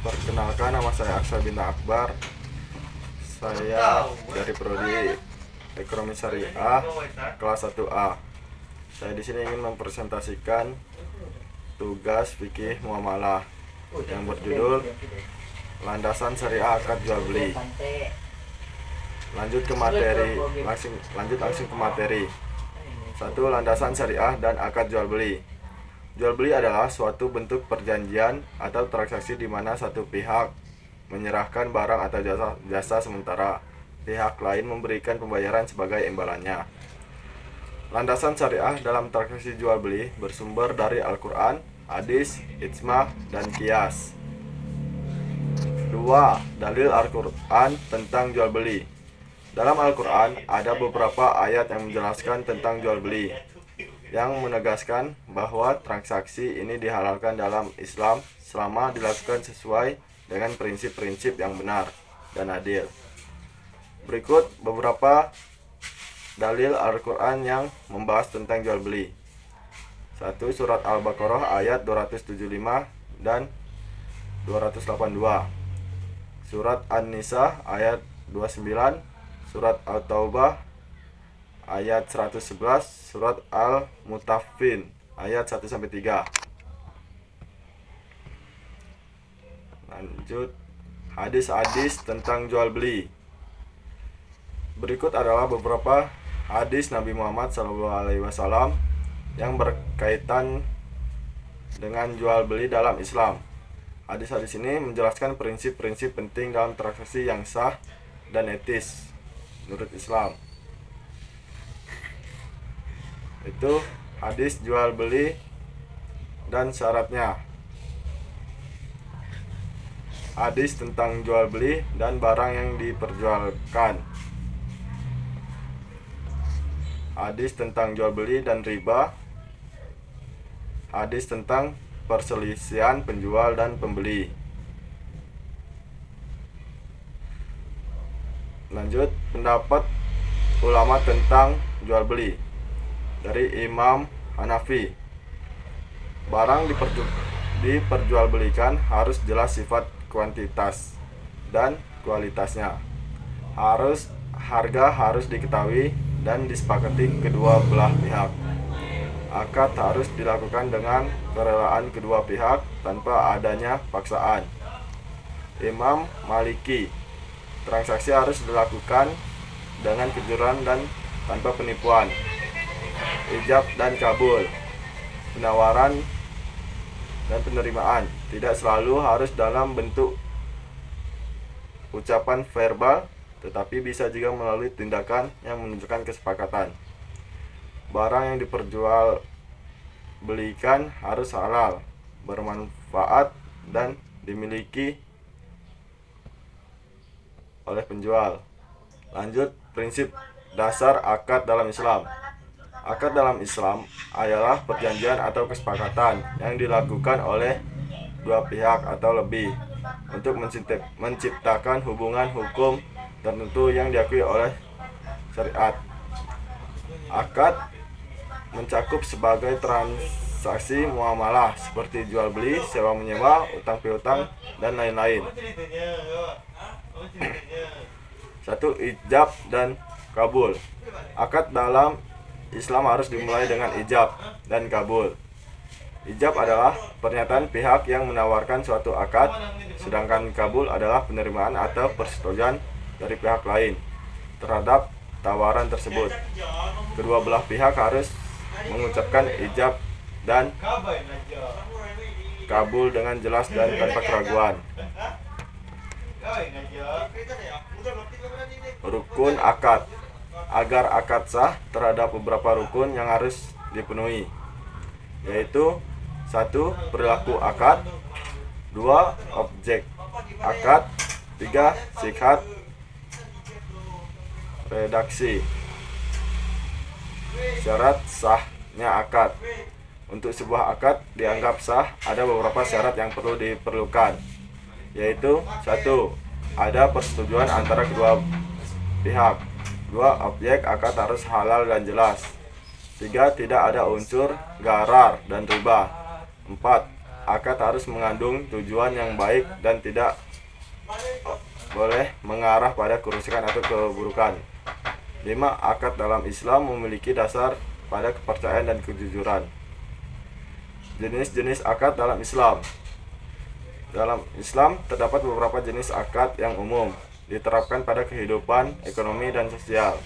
Perkenalkan, nama saya Aksa Bintang Akbar. Saya dari Prodi Ekonomi Syariah kelas 1A. Saya di sini ingin mempresentasikan tugas fikih muamalah yang berjudul Landasan Syariah Akad Jual Beli. Lanjut langsung ke materi. 1. Landasan syariah dan akad jual beli. Jual beli adalah suatu bentuk perjanjian atau transaksi di mana satu pihak menyerahkan barang atau jasa sementara pihak lain memberikan pembayaran sebagai imbalannya. Landasan syariah dalam transaksi jual beli bersumber dari Al-Quran, hadis, ijma, dan qiyas. 2. Dalil Al-Quran tentang jual beli. Dalam Al-Quran ada beberapa ayat yang menjelaskan tentang jual beli, yang menegaskan bahwa transaksi ini dihalalkan dalam Islam selama dilakukan sesuai dengan prinsip-prinsip yang benar dan adil. Berikut beberapa dalil Al-Quran yang membahas tentang jual beli. 1. Surat Al-Baqarah ayat 275 dan 282. Surat An-Nisa ayat 29, Surat At-Taubah ayat 111, Surat Al-Mutaffin ayat 1-3. Lanjut, hadis-hadis tentang jual beli. Berikut adalah beberapa hadis Nabi Muhammad SAW yang berkaitan dengan jual beli dalam Islam. Hadis-hadis ini menjelaskan prinsip-prinsip penting dalam transaksi yang sah dan etis menurut Islam. Itu hadis jual beli dan syaratnya. Hadis tentang jual beli dan barang yang diperjualkan. Hadis tentang jual beli dan riba. Hadis tentang perselisihan penjual dan pembeli. Lanjut, pendapat ulama tentang jual beli. Dari Imam Hanafi, barang diperjualbelikan harus jelas sifat kuantitas dan kualitasnya. Harga harus diketahui dan disepakati kedua belah pihak. Akad harus dilakukan dengan kerelaan kedua pihak tanpa adanya paksaan. Imam Maliki, transaksi harus dilakukan dengan kejujuran dan tanpa penipuan. Ijab dan kabul, penawaran dan penerimaan tidak selalu harus dalam bentuk ucapan verbal, tetapi bisa juga melalui tindakan yang menunjukkan kesepakatan. Barang yang diperjualbelikan harus halal, bermanfaat, dan dimiliki oleh penjual. Lanjut, prinsip dasar akad dalam Islam. Akad dalam Islam adalah perjanjian atau kesepakatan yang dilakukan oleh dua pihak atau lebih untuk menciptakan hubungan hukum tertentu yang diakui oleh syariat. Akad mencakup sebagai transaksi muamalah seperti jual beli, sewa menyewa, utang piutang, dan lain-lain. 1. Ijab dan kabul. Akad dalam Islam harus dimulai dengan ijab dan kabul. Ijab adalah pernyataan pihak yang menawarkan suatu akad, sedangkan kabul adalah penerimaan atau persetujuan dari pihak lain terhadap tawaran tersebut. Kedua belah pihak harus mengucapkan ijab dan kabul dengan jelas dan tanpa keraguan. Rukun akad. Agar akad sah, terhadap beberapa rukun yang harus dipenuhi, yaitu 1. Perilaku akad. 2. Objek akad. 3. Sihat redaksi. Syarat sahnya akad. Untuk sebuah akad dianggap sah, ada beberapa syarat yang perlu diperlukan, yaitu 1. Ada persetujuan antara kedua pihak. 2. Objek akad harus halal dan jelas. 3. Tidak ada unsur gharar dan riba. 4. akad harus mengandung tujuan yang baik dan tidak boleh mengarah pada kerusakan atau keburukan. 5. Akad dalam Islam memiliki dasar pada kepercayaan dan kejujuran. Jenis-jenis akad dalam Islam. Dalam Islam terdapat beberapa jenis akad yang umum diterapkan pada kehidupan ekonomi dan sosial.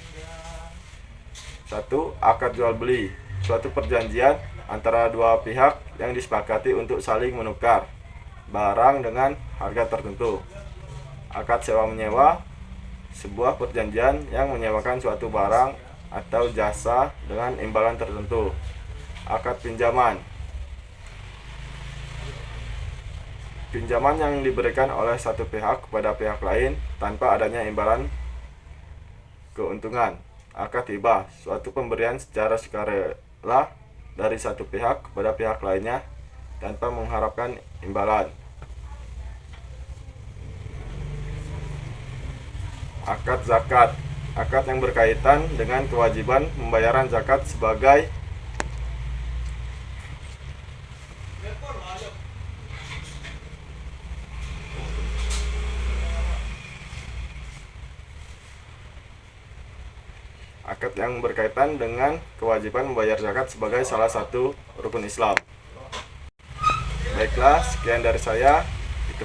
1. Akad jual beli, suatu perjanjian antara dua pihak yang disepakati untuk saling menukar barang dengan harga tertentu. Akad sewa menyewa, sebuah perjanjian yang menyewakan suatu barang atau jasa dengan imbalan tertentu. Akad pinjaman, pinjaman yang diberikan oleh satu pihak kepada pihak lain tanpa adanya imbalan keuntungan. Akad hibah, suatu pemberian secara sukarela dari satu pihak kepada pihak lainnya tanpa mengharapkan imbalan. Akad zakat, akad yang berkaitan dengan kewajiban pembayaran zakat sebagai membayar zakat sebagai salah satu rukun Islam. Baiklah, sekian dari saya. Itu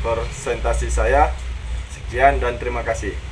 presentasi saya. Sekian dan terima kasih.